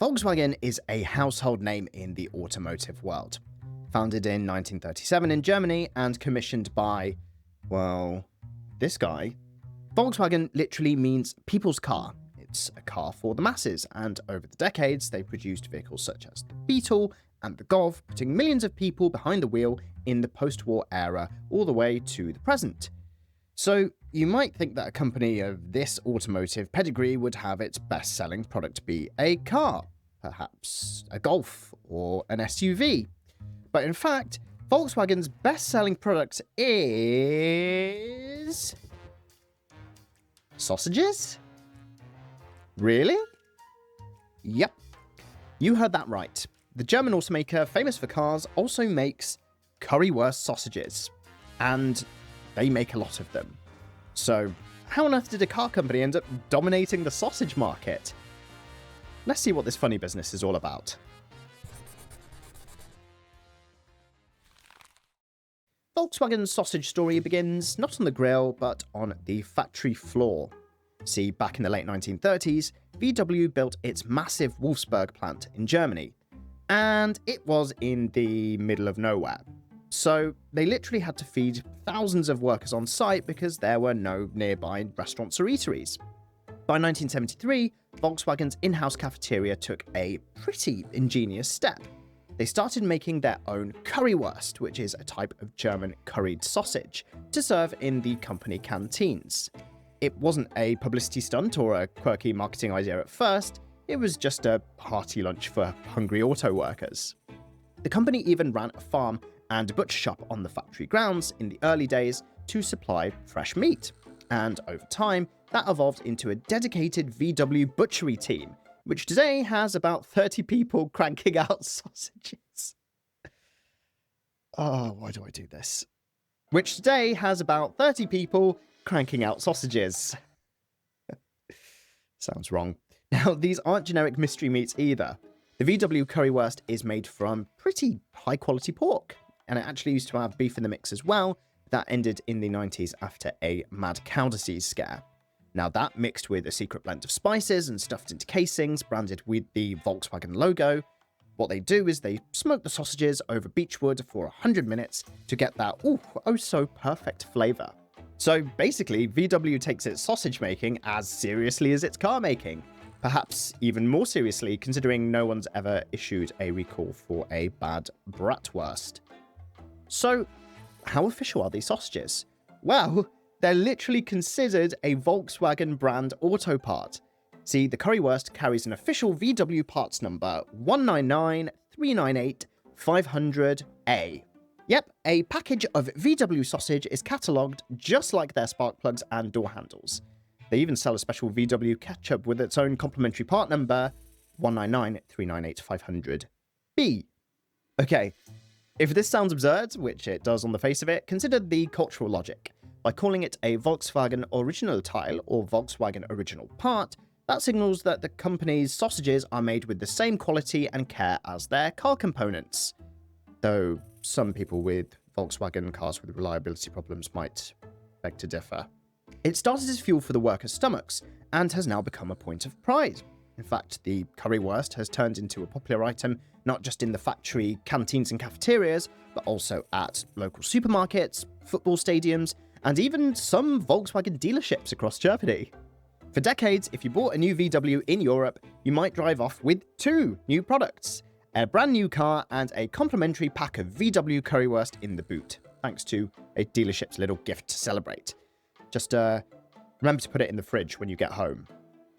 Volkswagen is a household name in the automotive world. Founded in 1937 in Germany and commissioned by, well, this guy. Volkswagen literally means people's car. It's a car for the masses, and over the decades, they produced vehicles such as the Beetle and the Golf, putting millions of people behind the wheel in the post-war era all the way to the present. So, you might think that a company of this automotive pedigree would have its best-selling product be a car, perhaps a Golf or an SUV. But in fact, Volkswagen's best-selling product is... sausages? Really? Yep. You heard that right. The German automaker, famous for cars, also makes Currywurst sausages. And they make a lot of them. So, how on earth did a car company end up dominating the sausage market? Let's see what this funny business is all about. Volkswagen's sausage story begins not on the grill, but on the factory floor. See, back in the late 1930s, VW built its massive Wolfsburg plant in Germany. And it was in the middle of nowhere. So they literally had to feed thousands of workers on site because there were no nearby restaurants or eateries. By 1973, Volkswagen's in-house cafeteria took a pretty ingenious step. They started making their own Currywurst, which is a type of German curried sausage, to serve in the company canteens. It wasn't a publicity stunt or a quirky marketing idea at first, it was just a hearty lunch for hungry auto workers. The company even ran a farm and butcher shop on the factory grounds in the early days to supply fresh meat. And over time, that evolved into a dedicated VW butchery team, which today has about 30 people cranking out sausages. Oh, why do I do this? Which today has about 30 people cranking out sausages. Sounds wrong. Now, these aren't generic mystery meats either. The VW Currywurst is made from pretty high-quality pork, and it actually used to have beef in the mix as well. That ended in the 90s after a mad cow disease scare. Now that, mixed with a secret blend of spices and stuffed into casings branded with the Volkswagen logo, what they do is they smoke the sausages over beechwood for 100 minutes to get that oh so perfect flavour. So basically, VW takes its sausage making as seriously as its car making. Perhaps even more seriously, considering no one's ever issued a recall for a bad bratwurst. So, how official are these sausages? Well, they're literally considered a Volkswagen brand auto part. See, the Currywurst carries an official VW parts number 199398500A. Yep, a package of VW sausage is catalogued just like their spark plugs and door handles. They even sell a special VW ketchup with its own complimentary part number 199398500B. Okay, if this sounds absurd, which it does on the face of it, consider the cultural logic. By calling it a Volkswagen original tile or Volkswagen original part, that signals that the company's sausages are made with the same quality and care as their car components. Though some people with Volkswagen cars with reliability problems might beg to differ. It started as fuel for the workers' stomachs and has now become a point of pride. In fact, the Currywurst has turned into a popular item not just in the factory canteens and cafeterias, but also at local supermarkets, football stadiums, and even some Volkswagen dealerships across Germany. For decades, if you bought a new VW in Europe, you might drive off with two new products: a brand new car and a complimentary pack of VW Currywurst in the boot, thanks to a dealership's little gift to celebrate. Just remember to put it in the fridge when you get home.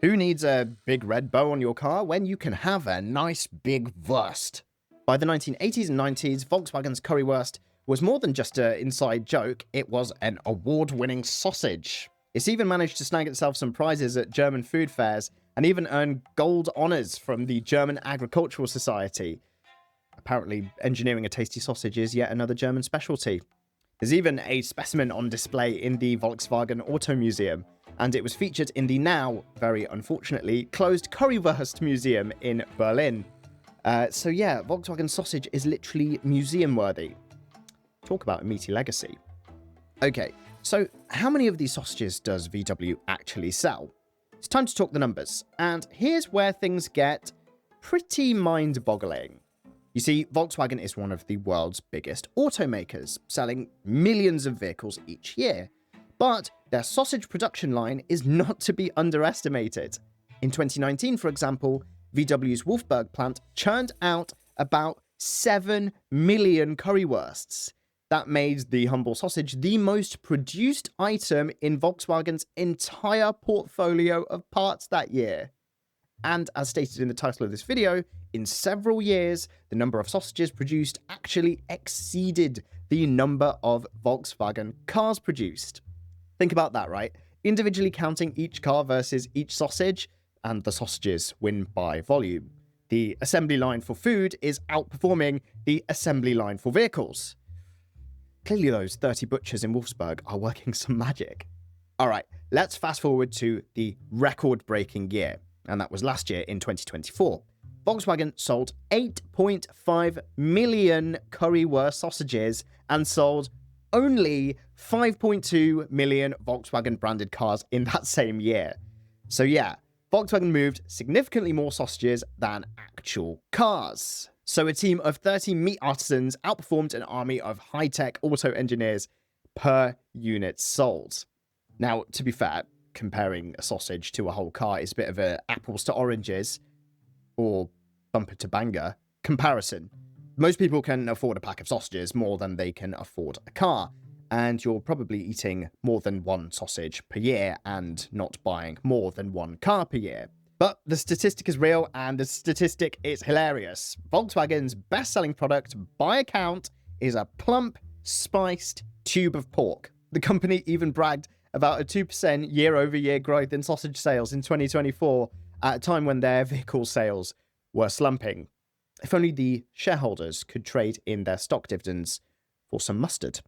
Who needs a big red bow on your car when you can have a nice big wurst? By the 1980s and 90s, Volkswagen's Currywurst was more than just an inside joke, it was an award-winning sausage. It's even managed to snag itself some prizes at German food fairs and even earn gold honours from the German Agricultural Society. Apparently, engineering a tasty sausage is yet another German specialty. There's even a specimen on display in the Volkswagen Auto Museum, and it was featured in the now, very unfortunately, closed Currywurst Museum in Berlin. So yeah, Volkswagen sausage is literally museum-worthy. Talk about a meaty legacy. Okay, so how many of these sausages does VW actually sell? It's time to talk the numbers, and here's where things get pretty mind-boggling. You see, Volkswagen is one of the world's biggest automakers, selling millions of vehicles each year. But their sausage production line is not to be underestimated. In 2019, for example, VW's Wolfsburg plant churned out about 7 million currywursts. That made the humble sausage the most produced item in Volkswagen's entire portfolio of parts that year. And as stated in the title of this video, in several years, the number of sausages produced actually exceeded the number of Volkswagen cars produced. Think about that, right? Individually counting each car versus each sausage, and the sausages win by volume. The assembly line for food is outperforming the assembly line for vehicles. Clearly those 30 butchers in Wolfsburg are working some magic. Alright, let's fast forward to the record-breaking year, and that was last year in 2024. Volkswagen sold 8.5 million currywurst sausages and sold only 5.2 million Volkswagen branded cars in that same year. So yeah, Volkswagen moved significantly more sausages than actual cars. So a team of 30 meat artisans outperformed an army of high-tech auto engineers per unit sold. Now, to be fair, comparing a sausage to a whole car is a bit of a apples to oranges, or bumper to banger, comparison. Most people can afford a pack of sausages more than they can afford a car, and you're probably eating more than one sausage per year and not buying more than one car per year. But the statistic is real, and the statistic is hilarious. Volkswagen's best-selling product, by a count, is a plump, spiced tube of pork. The company even bragged about a 2% year-over-year growth in sausage sales in 2024, at a time when their vehicle sales were slumping. If only the shareholders could trade in their stock dividends for some mustard.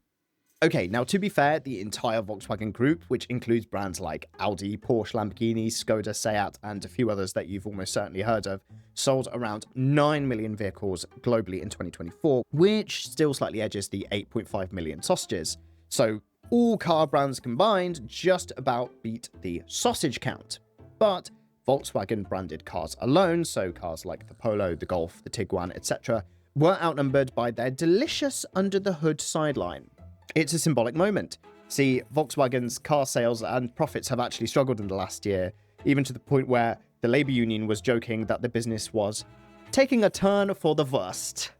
Okay, now to be fair, the entire Volkswagen group, which includes brands like Audi, Porsche, Lamborghini, Skoda, Seat, and a few others that you've almost certainly heard of, sold around 9 million vehicles globally in 2024, which still slightly edges the 8.5 million sausages. So all car brands combined just about beat the sausage count. But Volkswagen branded cars alone, so cars like the Polo, the Golf, the Tiguan, etc., were outnumbered by their delicious under-the-hood sideline. It's a symbolic moment. See, Volkswagen's car sales and profits have actually struggled in the last year, even to the point where the Labour Union was joking that the business was taking a turn for the worst.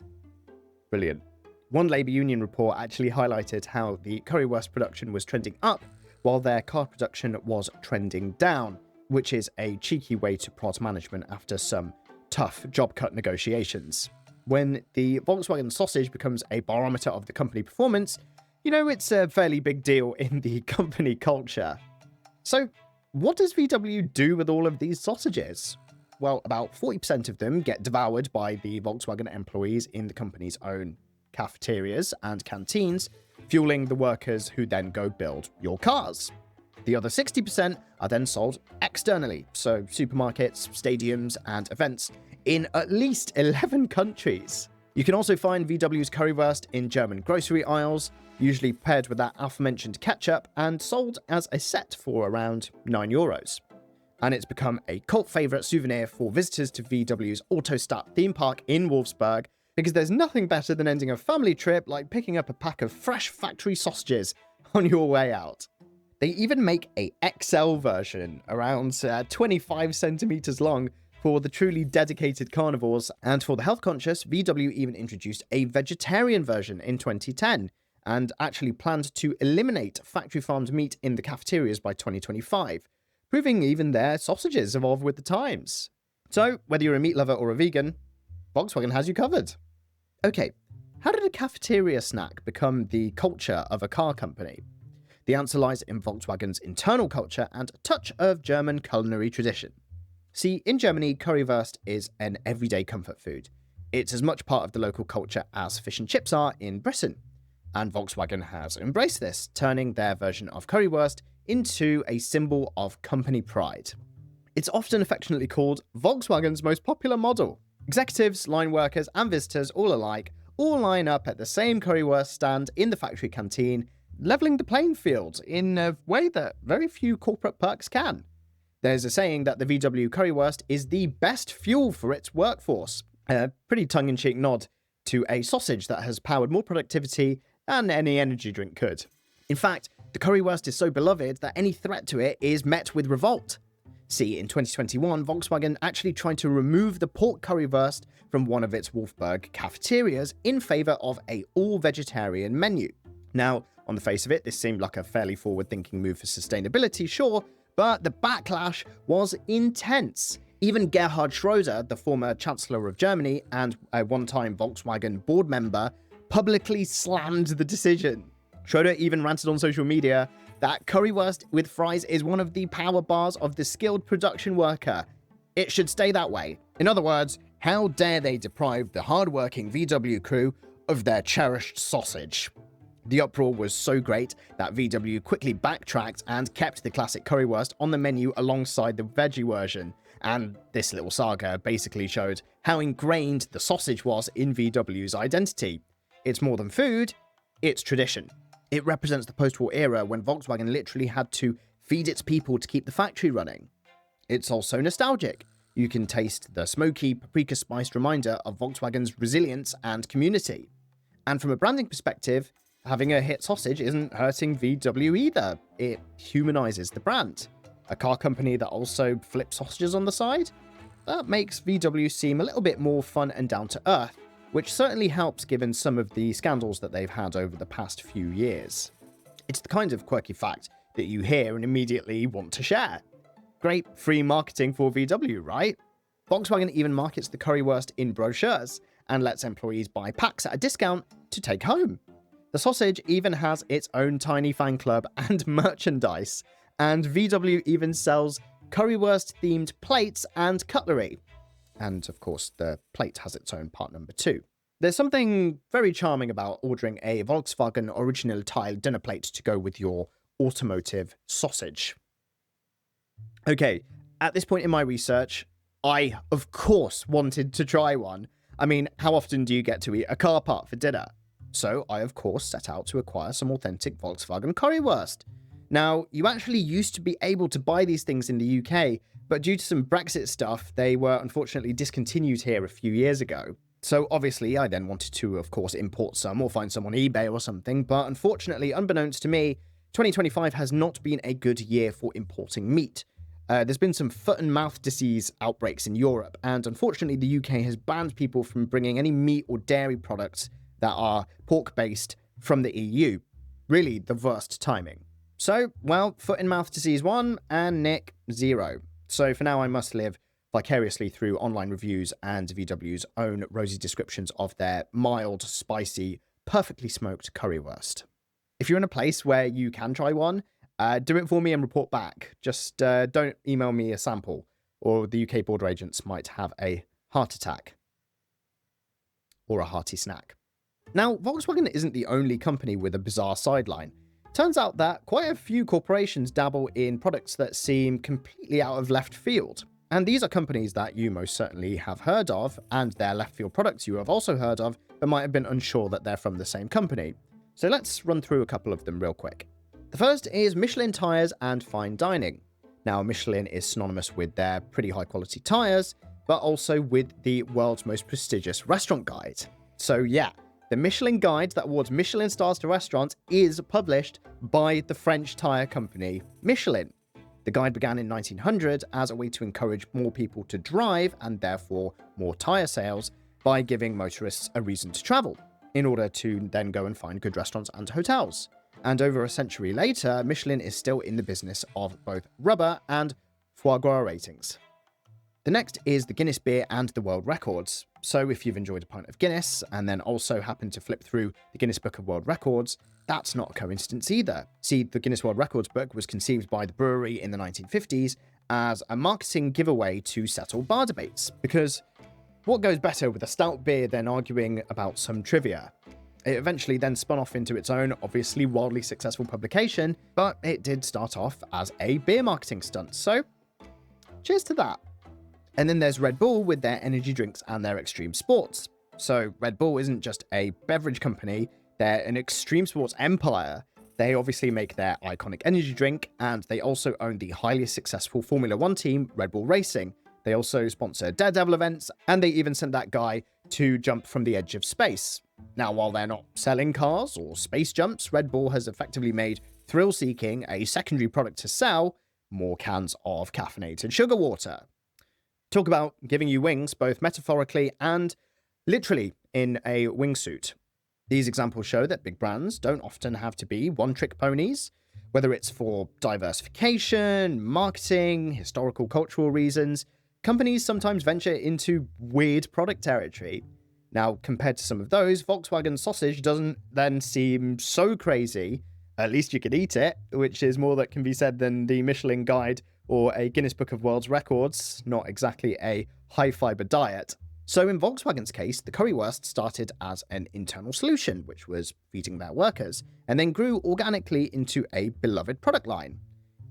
Brilliant. One Labour Union report actually highlighted how the currywurst production was trending up, while their car production was trending down, which is a cheeky way to prod management after some tough job cut negotiations. When the Volkswagen sausage becomes a barometer of the company performance, you know, it's a fairly big deal in the company culture. So, what does VW do with all of these sausages? Well, about 40% of them get devoured by the Volkswagen employees in the company's own cafeterias and canteens, fueling the workers who then go build your cars. The other 60% are then sold externally, so supermarkets, stadiums, and events in at least 11 countries. You can also find VW's Currywurst in German grocery aisles, usually paired with that aforementioned ketchup, and sold as a set for around €9. And it's become a cult favourite souvenir for visitors to VW's Autostadt theme park in Wolfsburg, because there's nothing better than ending a family trip like picking up a pack of fresh factory sausages on your way out. They even make a XL version, around 25 centimeters long, for the truly dedicated carnivores, and for the health conscious, VW even introduced a vegetarian version in 2010, and actually planned to eliminate factory farmed meat in the cafeterias by 2025, proving even their sausages evolve with the times. So, whether you're a meat lover or a vegan, Volkswagen has you covered. Okay, how did a cafeteria snack become the culture of a car company? The answer lies in Volkswagen's internal culture and a touch of German culinary tradition. See, in Germany, currywurst is an everyday comfort food. It's as much part of the local culture as fish and chips are in Britain. And Volkswagen has embraced this, turning their version of currywurst into a symbol of company pride. It's often affectionately called Volkswagen's most popular model. Executives, line workers, and visitors all alike all line up at the same currywurst stand in the factory canteen, leveling the playing field in a way that very few corporate perks can. There's a saying that the VW Currywurst is the best fuel for its workforce. A pretty tongue-in-cheek nod to a sausage that has powered more productivity than any energy drink could. In fact, the Currywurst is so beloved that any threat to it is met with revolt. See, in 2021, Volkswagen actually tried to remove the pork currywurst from one of its Wolfsburg cafeterias in favor of an all-vegetarian menu. Now, on the face of it, this seemed like a fairly forward-thinking move for sustainability, sure, but the backlash was intense. Even Gerhard Schroeder, the former Chancellor of Germany and a one-time Volkswagen board member, publicly slammed the decision. Schroeder even ranted on social media that currywurst with fries is one of the power bars of the skilled production worker. It should stay that way. In other words, how dare they deprive the hard-working VW crew of their cherished sausage? The uproar was so great that VW quickly backtracked and kept the classic currywurst on the menu alongside the veggie version. And this little saga basically showed how ingrained the sausage was in VW's identity. It's more than food, it's tradition. It represents the post-war era when Volkswagen literally had to feed its people to keep the factory running. It's also nostalgic. You can taste the smoky, paprika-spiced reminder of Volkswagen's resilience and community. And from a branding perspective, having a hit sausage isn't hurting VW either. It humanizes the brand. A car company that also flips sausages on the side? That makes VW seem a little bit more fun and down to earth, which certainly helps given some of the scandals that they've had over the past few years. It's the kind of quirky fact that you hear and immediately want to share. Great free marketing for VW, right? Volkswagen even markets the currywurst in brochures and lets employees buy packs at a discount to take home. The sausage even has its own tiny fan club and merchandise, and VW even sells currywurst-themed plates and cutlery. And of course, the plate has its own part number too. There's something very charming about ordering a Volkswagen original tile dinner plate to go with your automotive sausage. Okay, at this point in my research, I, of course, wanted to try one. I mean, how often do you get to eat a car part for dinner? So I, of course, set out to acquire some authentic Volkswagen currywurst. Now, you actually used to be able to buy these things in the UK, but due to some Brexit stuff, they were unfortunately discontinued here a few years ago. So obviously, I then wanted to, of course, import some or find some on eBay or something, but unfortunately, unbeknownst to me, 2025 has not been a good year for importing meat. There's been some foot and mouth disease outbreaks in Europe, and unfortunately, the UK has banned people from bringing any meat or dairy products that are pork-based from the EU. Really, the worst timing. So, well, foot and mouth disease 1 and Nick 0. So for now, I must live vicariously through online reviews and VW's own rosy descriptions of their mild, spicy, perfectly smoked currywurst. If you're in a place where you can try one, do it for me and report back. Just don't email me a sample, or the UK border agents might have a heart attack. Or a hearty snack. Now, Volkswagen isn't the only company with a bizarre sideline. Turns out that quite a few corporations dabble in products that seem completely out of left field. And these are companies that you most certainly have heard of, and they're left field products you have also heard of, but might have been unsure that they're from the same company. So let's run through a couple of them real quick. The first is Michelin Tires and Fine Dining. Now, Michelin is synonymous with their pretty high quality tires, but also with the world's most prestigious restaurant guide. So yeah, the Michelin Guide that awards Michelin stars to restaurants is published by the French tire company Michelin. The guide began in 1900 as a way to encourage more people to drive and therefore more tire sales by giving motorists a reason to travel, in order to then go and find good restaurants and hotels. And over a century later, Michelin is still in the business of both rubber and foie gras ratings. The next is the Guinness Beer and the World Records. So if you've enjoyed a pint of Guinness and then also happen to flip through the Guinness Book of World Records, that's not a coincidence either. See, the Guinness World Records book was conceived by the brewery in the 1950s as a marketing giveaway to settle bar debates, because what goes better with a stout beer than arguing about some trivia? It eventually then spun off into its own, obviously wildly successful publication, but it did start off as a beer marketing stunt, so cheers to that. And then there's Red Bull with their energy drinks and their extreme sports. So Red Bull isn't just a beverage company, they're an extreme sports empire. They obviously make their iconic energy drink, and they also own the highly successful Formula One team, Red Bull Racing. They also sponsor Daredevil events, and they even sent that guy to jump from the edge of space. Now, while they're not selling cars or space jumps, Red Bull has effectively made thrill-seeking a secondary product to sell: more cans of caffeinated sugar water. Talk about giving you wings, both metaphorically and literally in a wingsuit. These examples show that big brands don't often have to be one-trick ponies, whether it's for diversification, marketing, historical, cultural reasons. Companies sometimes venture into weird product territory. Now, compared to some of those, Volkswagen sausage doesn't then seem so crazy. At least you could eat it, which is more that can be said than the Michelin Guide or a Guinness Book of World Records, not exactly a high-fiber diet. So in Volkswagen's case, the Currywurst started as an internal solution, which was feeding their workers, and then grew organically into a beloved product line.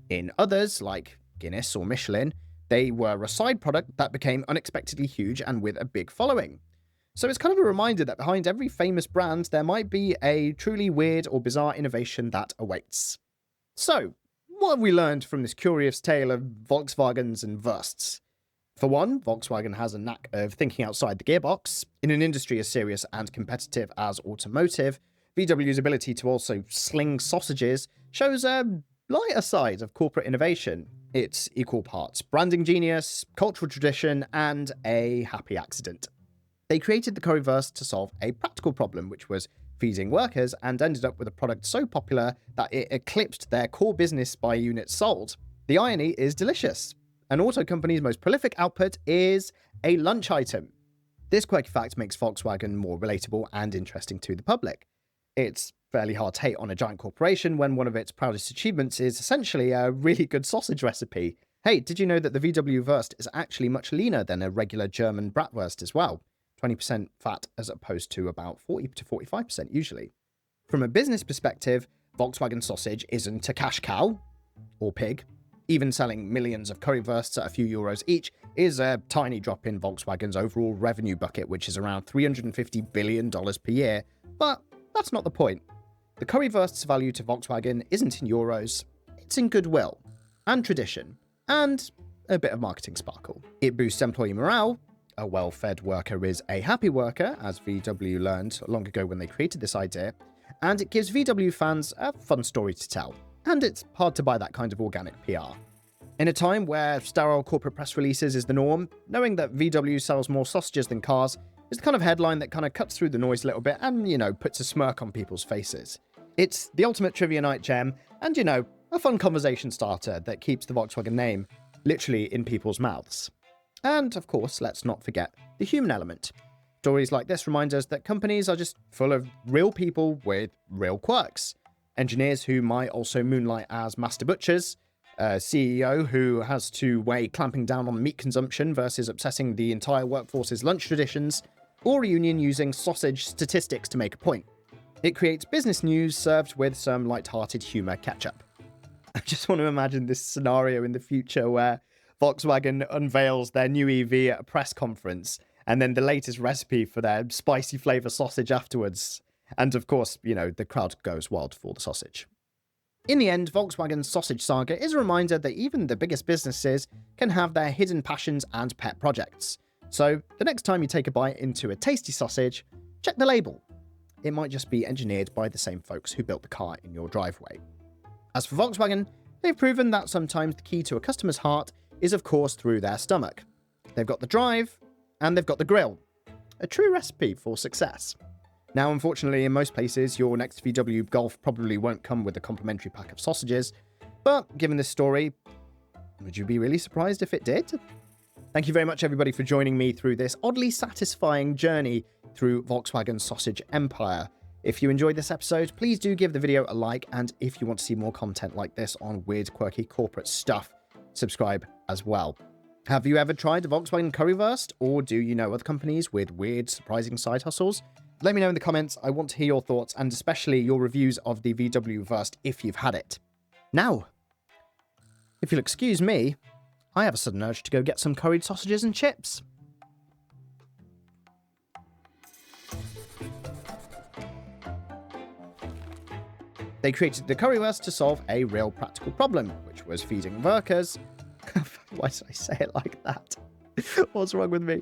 In others, like Guinness or Michelin, they were a side product that became unexpectedly huge and with a big following. So it's kind of a reminder that behind every famous brand, there might be a truly weird or bizarre innovation that awaits. So, what have we learned from this curious tale of Volkswagens and Wursts? For one, Volkswagen has a knack of thinking outside the gearbox. In an industry as serious and competitive as automotive, VW's ability to also sling sausages shows a lighter side of corporate innovation. It's equal parts branding genius, cultural tradition, and a happy accident. They created the Currywurst to solve a practical problem, which was feeding workers, and ended up with a product so popular that it eclipsed their core business by units sold. The irony is delicious. An auto company's most prolific output is a lunch item. This quirky fact makes Volkswagen more relatable and interesting to the public. It's fairly hard to hate on a giant corporation when one of its proudest achievements is essentially a really good sausage recipe. Hey, did you know that the VW Wurst is actually much leaner than a regular German bratwurst as well? 20% fat as opposed to about 40 to 45% usually. From a business perspective, Volkswagen sausage isn't a cash cow or pig. Even selling millions of currywursts at a few euros each is a tiny drop in Volkswagen's overall revenue bucket, which is around $350 billion per year. But that's not the point. The currywurst's value to Volkswagen isn't in euros, it's in goodwill, and tradition, and a bit of marketing sparkle. It boosts employee morale. A well-fed worker is a happy worker, as VW learned long ago when they created this idea, and it gives VW fans a fun story to tell. And it's hard to buy that kind of organic PR. In a time where sterile corporate press releases is the norm, knowing that VW sells more sausages than cars is the kind of headline that kind of cuts through the noise a little bit and, puts a smirk on people's faces. It's the ultimate trivia night gem and, a fun conversation starter that keeps the Volkswagen name literally in people's mouths. And, of course, let's not forget the human element. Stories like this remind us that companies are just full of real people with real quirks. Engineers who might also moonlight as master butchers, a CEO who has to weigh clamping down on meat consumption versus obsessing the entire workforce's lunch traditions, or a union using sausage statistics to make a point. It creates business news served with some light-hearted humour ketchup. I just want to imagine this scenario in the future where Volkswagen unveils their new EV at a press conference, and then the latest recipe for their spicy flavour sausage afterwards. And of course, the crowd goes wild for the sausage. In the end, Volkswagen's sausage saga is a reminder that even the biggest businesses can have their hidden passions and pet projects. So, the next time you take a bite into a tasty sausage, check the label. It might just be engineered by the same folks who built the car in your driveway. As for Volkswagen, they've proven that sometimes the key to a customer's heart is of course through their stomach. They've got the drive, and they've got the grill. A true recipe for success. Now, unfortunately, in most places, your next VW Golf probably won't come with a complimentary pack of sausages, but given this story, would you be really surprised if it did? Thank you very much, everybody, for joining me through this oddly satisfying journey through Volkswagen's sausage empire. If you enjoyed this episode, please do give the video a like, and if you want to see more content like this on weird, quirky corporate stuff, subscribe as well. Have you ever tried a Volkswagen Currywurst, or do you know other companies with weird, surprising side hustles? Let me know in the comments. I want to hear your thoughts, and especially your reviews of the VW Wurst if you've had it. Now, if you'll excuse me, I have a sudden urge to go get some curried sausages and chips. They created the Currywurst to solve a real practical problem, which was feeding workers. Why did I say it like that? What's wrong with me?